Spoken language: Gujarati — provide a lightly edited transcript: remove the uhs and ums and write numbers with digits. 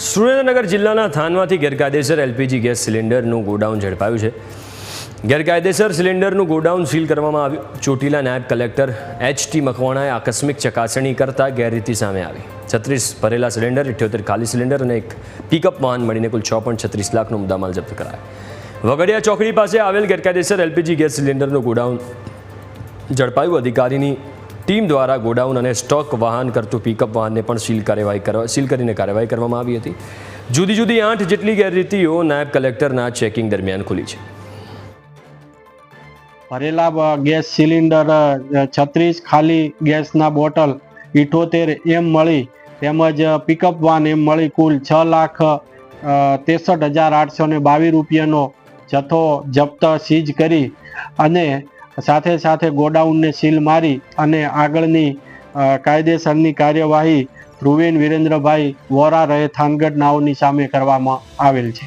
સુરેન્દ્રનગર જિલ્લાના થાનમાંથી ગેરકાયદેસર એલપીજી ગેસ સિલિન્ડરનું ગોડાઉન ઝડપાયું છે। ગેરકાયદેસર સિલિન્ડરનું ગોડાઉન સીલ કરવામાં આવ્યું। ચોટીલા નાયબ કલેક્ટર HT મકવાણાએ આકસ્મિક ચકાસણી કરતા ગેરરીતિ સામે આવી। 36 ભરેલા સિલિન્ડર, 78 ખાલી સિલિન્ડર અને એક પિકઅપ વાહન મળીને કુલ 6.36 લાખનો મુદ્દામાલ જપ્ત કરાયો। વગડિયા ચોકડી પાસે આવેલ ગેરકાયદેસર એલપીજી ગેસ સિલિન્ડરનું ગોડાઉન ઝડપાયું। અધિકારીની ટીમ દ્વારા ગોડાઉન અને સ્ટોક વાહન કરતું પિકઅપ વાહનને પણ સીલ કરીને કાર્યવાહી કરવામાં આવી હતી। જુદી જુદી 8 જેટલી ગેરરીતિઓ નાયબ કલેક્ટરના ચેકિંગ દરમિયાન ખુલી છે। ભરેલા ગેસ સિલિન્ડર 36, ખાલી ગેસના બોટલ 78 એમ મળી તેમજ પિકઅપ વાન એમ મળી કુલ 6,63,822 રૂપિયાનો જથ્થો જપ્ત સીઝ કરી અને સાથે સાથે ગોડાઉનને સીલ મારી અને આગળની કાયદેસરની કાર્યવાહી ધ્રુવીન વિરેન્દ્રભાઈ વોરા રહે થાનગઢ નાઓની સામે કરવામાં આવેલ છે।